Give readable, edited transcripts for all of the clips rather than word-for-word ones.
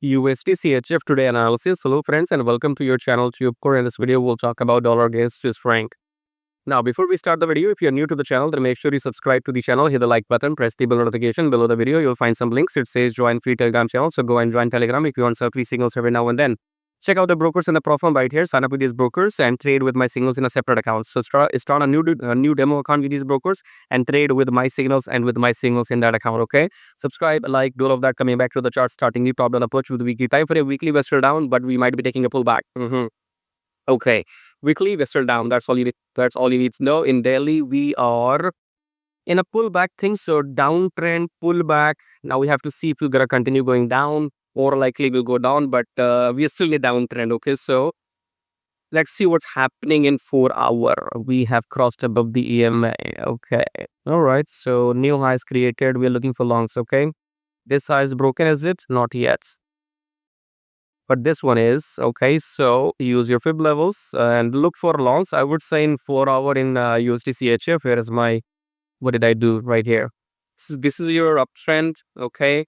USDCHF today analysis. Hello friends and welcome to your channel TubeCore. In this video we'll talk about dollar against Swiss franc. Now before we start the video, if you're new to the channel, then make sure you subscribe to the channel, hit the like button, press the bell notification below the video. You'll find some links. It says join free Telegram channel, so go and join Telegram if you want some free signals every now and then. Check out the brokers in the profile right here. Sign up with these brokers and trade with my signals in a separate account. So start a new demo account with these brokers and trade with my signals and with my signals in that account. Okay. Subscribe, like, do all of that. Coming back to the chart, starting the top down approach with the weekly time for a weekly Western down, but we might be taking a pullback. Okay. Weekly Western down. That's all you need to know. In daily, we are in a pullback thing. So downtrend, pullback. Now we have to see if we're gonna continue going down. More likely will go down, but we are still in a downtrend. Okay, so let's see what's happening in 4 hour. We have crossed above the EMA. Okay, all right, so new highs created. We're looking for longs. Okay, this high is broken, is it? Not yet, but this one is. Okay, so use your fib levels and look for longs. I would say in 4 hour in USDCHF. Where is my, what did I do right here? This is your uptrend. Okay,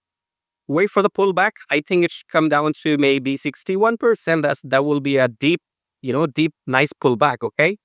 wait for the pullback. I think it should come down to maybe 61%. That will be a deep, nice pullback. Okay,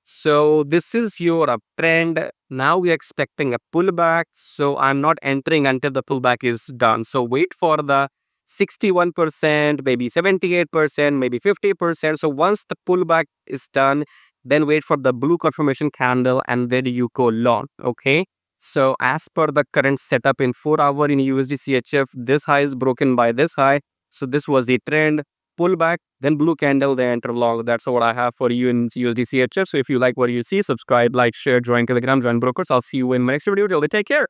so this is your uptrend. Now we're expecting a pullback, so I'm not entering until the pullback is done. So wait for the 61%, maybe 78%, maybe 50%. So once the pullback is done, then wait for the blue confirmation candle and then you go long. Okay, so as per the current setup in 4 hour in USDCHF, this high is broken by this high. So this was the trend, pullback, then blue candle, then enter long. That's what I have for you in USDCHF. So if you like what you see, subscribe, like, share, join Telegram, join brokers. I'll see you in my next video. Till then, take care.